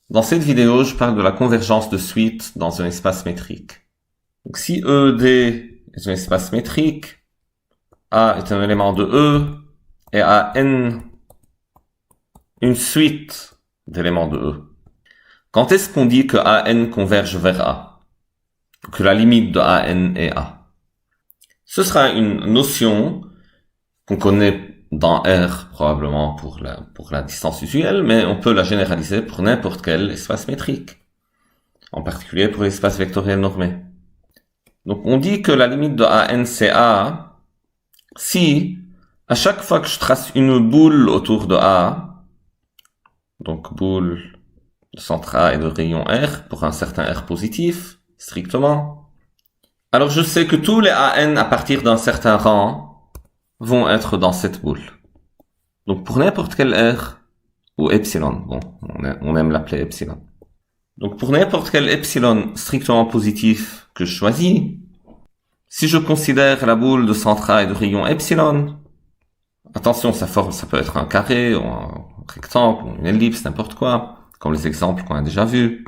Dans cette vidéo, je parle de la convergence de suites dans un espace métrique. Donc, si ED est un espace métrique, A est un élément de E, et AN une suite d'éléments de E. Quand est-ce qu'on dit que AN converge vers A? Que la limite de AN est A? Ce sera une notion qu'on connaît dans R probablement pour la distance usuelle, mais on peut la généraliser pour n'importe quel espace métrique, en particulier pour l'espace vectoriel normé. Donc on dit que la limite de AN c'est A si à chaque fois que je trace une boule autour de A, donc boule de centre A et de rayon R pour un certain R positif, strictement, alors je sais que tous les AN à partir d'un certain rang vont être dans cette boule. Donc pour n'importe quel R, ou epsilon, bon, on aime l'appeler epsilon. Donc pour n'importe quel epsilon strictement positif que je choisis, si je considère la boule de centre A et de rayon epsilon, attention, sa forme, ça peut être un carré, ou un rectangle, ou une ellipse, n'importe quoi, comme les exemples qu'on a déjà vus.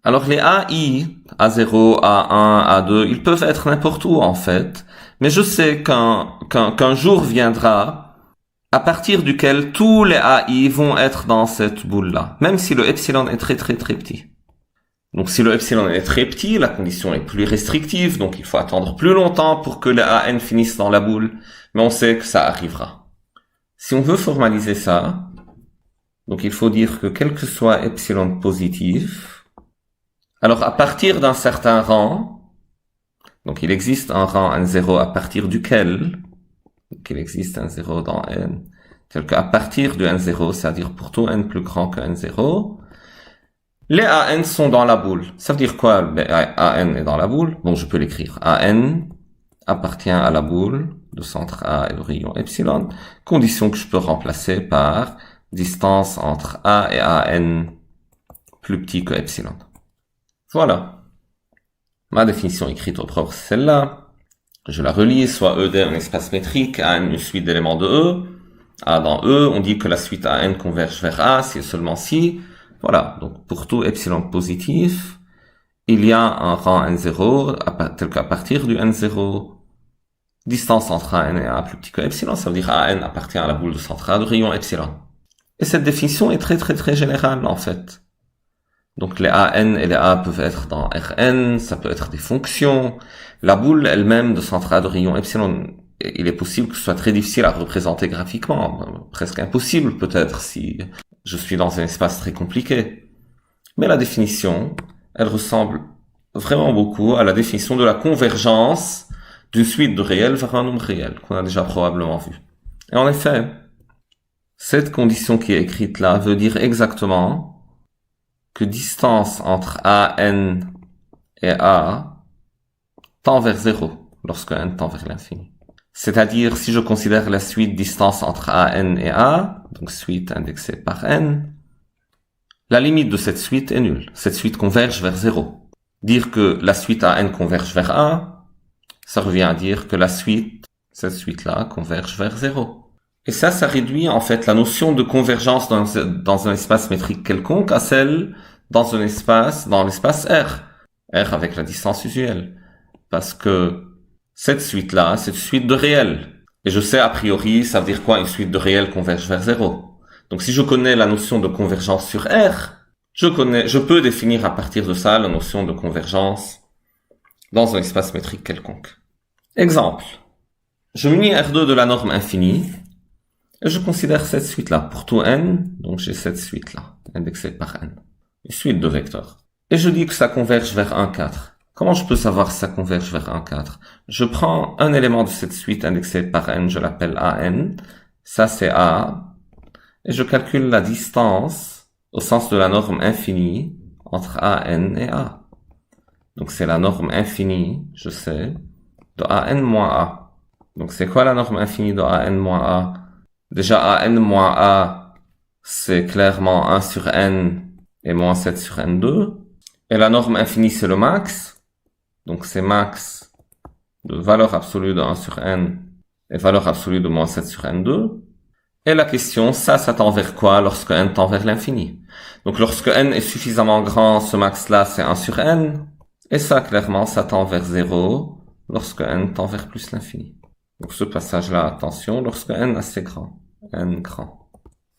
Alors les AI, A0, A1, A2, ils peuvent être n'importe où en fait, mais je sais qu'un jour viendra à partir duquel tous les AI vont être dans cette boule-là, même si le epsilon est très très très petit. Donc si le epsilon est très petit, la condition est plus restrictive, donc il faut attendre plus longtemps pour que les AN finissent dans la boule, mais on sait que ça arrivera. Si on veut formaliser ça, donc il faut dire que quel que soit epsilon positif, alors à partir d'un certain rang, donc il existe un rang N0 à partir duquel, donc il existe un 0 dans N, tel qu'à partir de N0, c'est-à-dire pour tout N plus grand que N0, les AN sont dans la boule. Ça veut dire quoi, les AN est dans la boule? Bon, je peux l'écrire. AN appartient à la boule de centre A et de rayon epsilon, condition que je peux remplacer par distance entre A et AN plus petit que epsilon. Voilà. Ma définition écrite au propre, c'est celle-là. Je la relis, soit ED un espace métrique, AN une suite d'éléments de E. A dans E, on dit que la suite AN converge vers A, si et seulement si. Voilà. Donc, pour tout epsilon positif, il y a un rang N0, tel qu'à partir du N0, distance entre AN et A plus petit que epsilon, ça veut dire AN appartient à la boule de centre A de rayon epsilon. Et cette définition est très très très générale, en fait. Donc les AN et les A peuvent être dans Rn, ça peut être des fonctions. La boule elle-même de centre A de rayon epsilon, il est possible que ce soit très difficile à représenter graphiquement, presque impossible peut-être si je suis dans un espace très compliqué. Mais la définition, elle ressemble vraiment beaucoup à la définition de la convergence d'une suite de réels vers un nombre réel, qu'on a déjà probablement vu. Et en effet, cette condition qui est écrite là veut dire exactement que distance entre AN et A tend vers 0 lorsque N tend vers l'infini. C'est-à-dire, si je considère la suite distance entre AN et A, donc suite indexée par N, la limite de cette suite est nulle. Cette suite converge vers 0. Dire que la suite AN converge vers A, ça revient à dire que cette suite-là, converge vers 0. Et ça réduit en fait la notion de convergence dans un espace métrique quelconque à celle dans l'espace R. R avec la distance usuelle. Parce que cette suite-là, c'est une suite de réels. Et je sais a priori, ça veut dire quoi, une suite de réels converge vers 0. Donc si je connais la notion de convergence sur R, je peux définir à partir de ça la notion de convergence dans un espace métrique quelconque. Exemple. Je munis R2 de la norme infinie, et je considère cette suite-là pour tout n, donc j'ai cette suite-là, indexée par n, une suite de vecteurs. Et je dis que ça converge vers 1, 4. Comment je peux savoir si ça converge vers 1, 4? Je prends un élément de cette suite indexée par n, je l'appelle AN, ça c'est A, et je calcule la distance au sens de la norme infinie entre AN et A. Donc c'est la norme infinie, je sais, de AN moins A. Donc c'est quoi la norme infinie de AN moins A? Déjà, AN moins A, c'est clairement 1 sur N et moins 7 sur N2. Et la norme infinie, c'est le max. Donc, c'est max de valeur absolue de 1 sur N et valeur absolue de moins 7 sur N2. Et la question, ça tend vers quoi lorsque n tend vers l'infini? Donc lorsque n est suffisamment grand, ce max-là c'est 1 sur n. Et ça, clairement, ça tend vers 0 lorsque n tend vers plus l'infini. Donc ce passage-là, attention, lorsque n assez grand. N grand.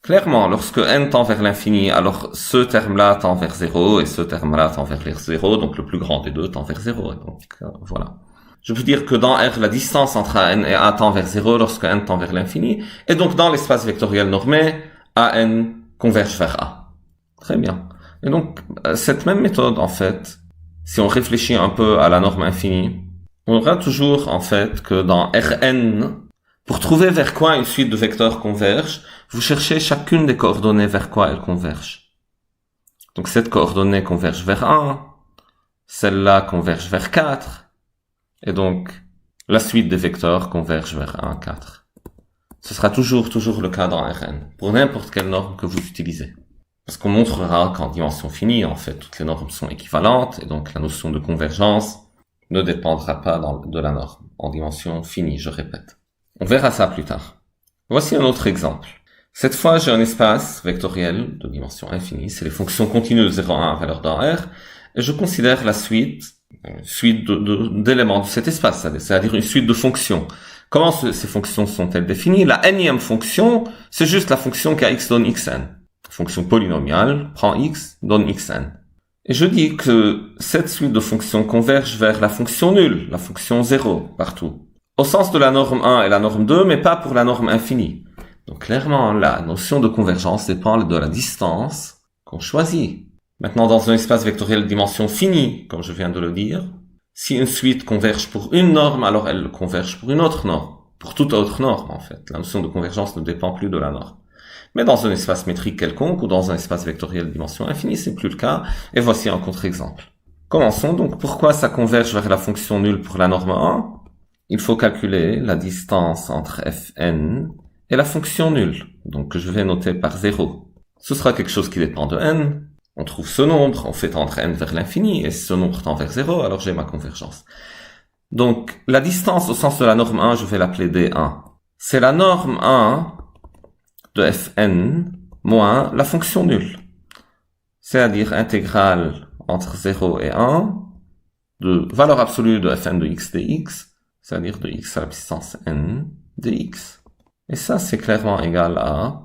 Clairement, lorsque n tend vers l'infini, alors ce terme-là tend vers 0 et ce terme-là tend vers 0. Donc le plus grand des deux tend vers 0. Et donc voilà. Je peux dire que dans R, la distance entre AN et A tend vers 0 lorsque n tend vers l'infini. Et donc, dans l'espace vectoriel normé, AN converge vers A. Très bien. Et donc, cette même méthode, en fait, si on réfléchit un peu à la norme infinie, on aura toujours, en fait, que dans Rn, pour trouver vers quoi une suite de vecteurs converge, vous cherchez chacune des coordonnées vers quoi elles convergent. Donc, cette coordonnée converge vers 1, celle-là converge vers 4, et donc, la suite des vecteurs converge vers 1, 4. Ce sera toujours le cas dans Rn, pour n'importe quelle norme que vous utilisez. Parce qu'on montrera qu'en dimension finie, en fait, toutes les normes sont équivalentes, et donc la notion de convergence ne dépendra pas de la norme, en dimension finie, je répète. On verra ça plus tard. Voici un autre exemple. Cette fois, j'ai un espace vectoriel de dimension infinie, c'est les fonctions continues de 0 à 1 valeur dans R, et je considère la suite d'éléments de cet espace, c'est-à-dire une suite de fonctions. Comment ces fonctions sont-elles définies? La nème fonction, c'est juste la fonction kx donne xn. Fonction polynomiale, prend x, donne xn. Et je dis que cette suite de fonctions converge vers la fonction nulle, la fonction 0, partout. Au sens de la norme 1 et la norme 2, mais pas pour la norme infinie. Donc clairement, la notion de convergence dépend de la distance qu'on choisit. Maintenant, dans un espace vectoriel de dimension finie, comme je viens de le dire, si une suite converge pour une norme, alors elle converge pour une autre norme. Pour toute autre norme, en fait. La notion de convergence ne dépend plus de la norme. Mais dans un espace métrique quelconque ou dans un espace vectoriel de dimension infinie, c'est plus le cas. Et voici un contre-exemple. Commençons donc. Pourquoi ça converge vers la fonction nulle pour la norme 1? Il faut calculer la distance entre fn et la fonction nulle. Donc, que je vais noter par 0. Ce sera quelque chose qui dépend de n. On trouve ce nombre, on fait tendre n vers l'infini, et ce nombre tend vers 0, alors j'ai ma convergence. Donc, la distance au sens de la norme 1, je vais l'appeler D1. C'est la norme 1 de fn moins la fonction nulle. C'est-à-dire intégrale entre 0 et 1 de valeur absolue de fn de x dx, c'est-à-dire de x à la puissance n dx. Et ça, c'est clairement égal à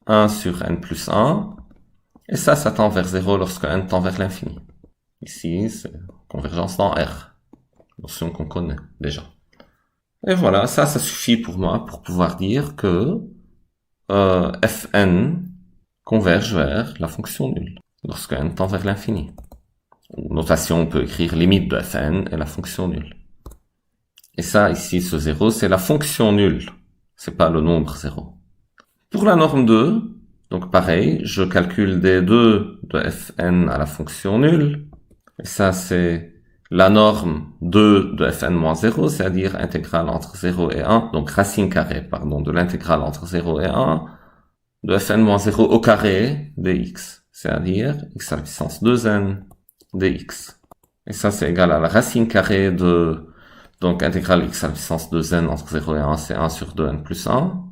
1 sur n plus 1, et ça tend vers 0 lorsque n tend vers l'infini. Ici, c'est convergence dans R. Notion qu'on connaît déjà. Et voilà, ça suffit pour moi pour pouvoir dire que fn converge vers la fonction nulle lorsque n tend vers l'infini. Notation, on peut écrire limite de fn et la fonction nulle. Et ça, ici, ce 0, c'est la fonction nulle. C'est pas le nombre 0. Pour la norme 2, donc pareil, je calcule d2 de fn à la fonction nulle. Et ça, c'est la norme 2 de fn moins 0, c'est-à-dire intégrale entre 0 et 1, donc racine carrée, pardon, de l'intégrale entre 0 et 1, de fn moins 0 au carré dx, c'est-à-dire x à la puissance 2n dx. Et ça, c'est égal à la racine carrée de, donc intégrale x à la puissance 2n entre 0 et 1, c'est 1 sur 2n plus 1.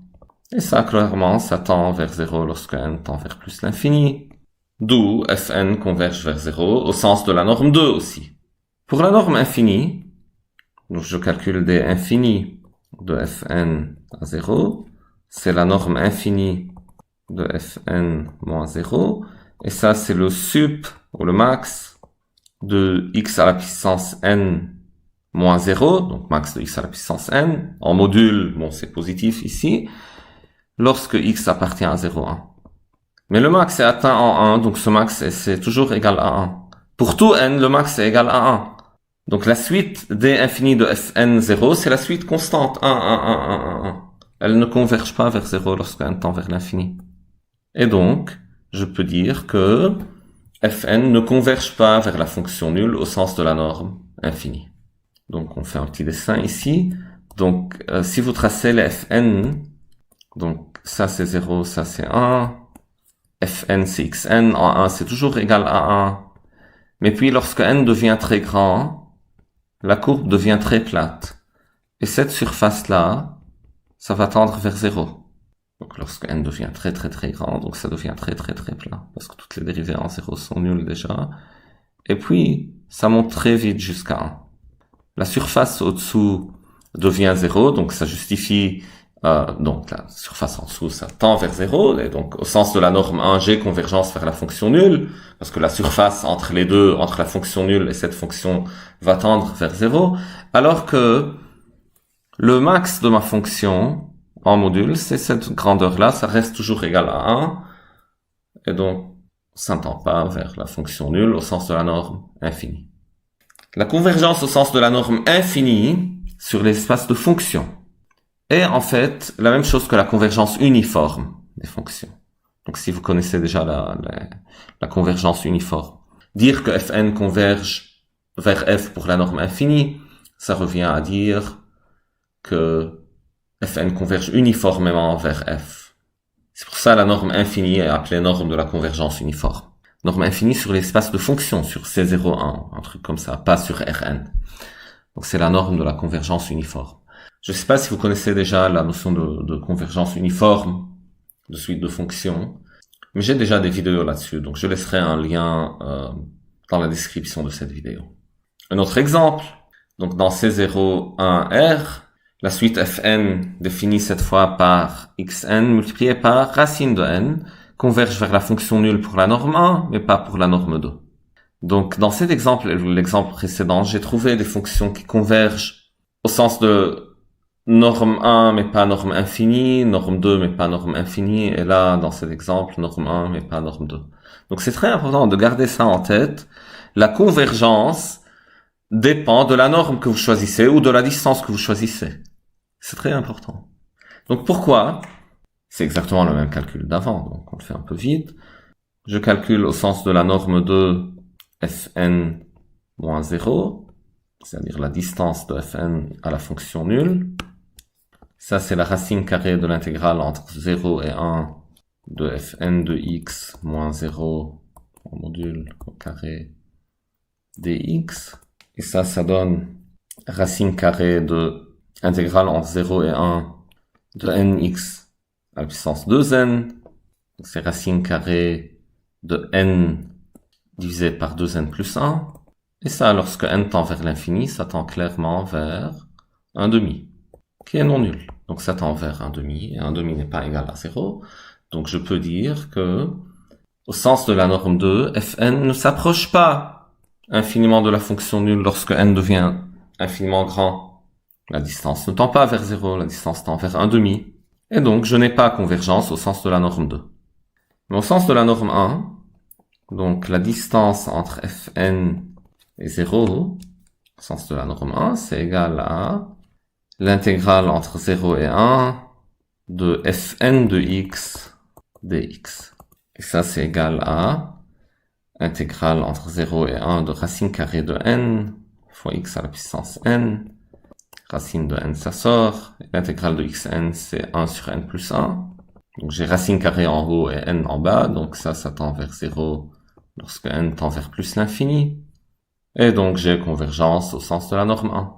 Et ça, clairement, ça tend vers 0 lorsque n tend vers plus l'infini. D'où fn converge vers 0 au sens de la norme 2 aussi. Pour la norme infinie, donc je calcule d infini de fn à 0. C'est la norme infinie de fn moins 0. Et ça, c'est le sup, ou le max, de x à la puissance n moins 0. Donc max de x à la puissance n. En module, bon, c'est positif ici. Lorsque x appartient à 0,1. Mais le max est atteint en 1, donc ce max c'est toujours égal à 1. Pour tout n, le max est égal à 1. Donc la suite d infini de fn 0, c'est la suite constante 1, 1, 1, 1, 1, 1. Elle ne converge pas vers 0 lorsque n tend vers l'infini. Et donc, je peux dire que fn ne converge pas vers la fonction nulle au sens de la norme infinie. Donc on fait un petit dessin ici. Donc si vous tracez les fn, donc ça c'est 0, ça c'est 1, fn c'est xn, en 1 c'est toujours égal à 1, mais puis lorsque n devient très grand, la courbe devient très plate, et cette surface là, ça va tendre vers 0. Donc lorsque n devient très très très grand, donc ça devient très très très plat, parce que toutes les dérivées en 0 sont nulles déjà. Et puis, ça monte très vite jusqu'à 1. La surface au-dessous devient 0, donc ça justifie, donc la surface en dessous, ça tend vers 0, et donc au sens de la norme 1, j'ai convergence vers la fonction nulle, parce que la surface entre les deux, entre la fonction nulle et cette fonction, va tendre vers 0, alors que le max de ma fonction en module, c'est cette grandeur-là, ça reste toujours égal à 1, et donc ça ne tend pas vers la fonction nulle au sens de la norme infinie. La convergence au sens de la norme infinie sur l'espace de fonctions est en fait la même chose que la convergence uniforme des fonctions. Donc si vous connaissez déjà la convergence uniforme, dire que Fn converge vers F pour la norme infinie, ça revient à dire que Fn converge uniformément vers F. C'est pour ça la norme infinie est appelée norme de la convergence uniforme. Norme infinie sur l'espace de fonctions, sur C01, un truc comme ça, pas sur Rn. Donc c'est la norme de la convergence uniforme. Je ne sais pas si vous connaissez déjà la notion de convergence uniforme de suite de fonctions, mais j'ai déjà des vidéos là-dessus, donc je laisserai un lien dans la description de cette vidéo. Un autre exemple, donc dans C01R, la suite Fn définie cette fois par xn multiplié par racine de n converge vers la fonction nulle pour la norme 1, mais pas pour la norme 2. Donc dans cet exemple, l'exemple précédent, j'ai trouvé des fonctions qui convergent au sens de norme 1, mais pas norme infinie, norme 2, mais pas norme infinie, et là, dans cet exemple, norme 1, mais pas norme 2. Donc c'est très important de garder ça en tête. La convergence dépend de la norme que vous choisissez ou de la distance que vous choisissez. C'est très important. Donc pourquoi? C'est exactement le même calcul d'avant, donc on le fait un peu vite. Je calcule au sens de la norme 2 Fn moins 0, c'est-à-dire la distance de Fn à la fonction nulle. Ça, c'est la racine carrée de l'intégrale entre 0 et 1 de Fn de x moins 0 en module au carré dx. Et ça donne racine carrée de intégrale entre 0 et 1 de nx à la puissance 2n. Donc c'est racine carrée de n divisé par 2n plus 1. Et ça, lorsque n tend vers l'infini, ça tend clairement vers 1 demi, qui est non nul. Donc ça tend vers 1 demi, et 1 demi n'est pas égal à 0. Donc je peux dire que, au sens de la norme 2, Fn ne s'approche pas infiniment de la fonction nulle lorsque n devient infiniment grand. La distance ne tend pas vers 0, la distance tend vers 1 demi. Et donc je n'ai pas convergence au sens de la norme 2. Mais au sens de la norme 1, donc la distance entre Fn et 0, au sens de la norme 1, c'est égal à l'intégrale entre 0 et 1 de Fn de x dx. Et ça, c'est égal à intégrale entre 0 et 1 de racine carrée de n fois x à la puissance n. Racine de n, ça sort. L'intégrale de xn, c'est 1 sur n plus 1. Donc j'ai racine carrée en haut et n en bas. Donc ça tend vers 0 lorsque n tend vers plus l'infini. Et donc j'ai convergence au sens de la norme 1.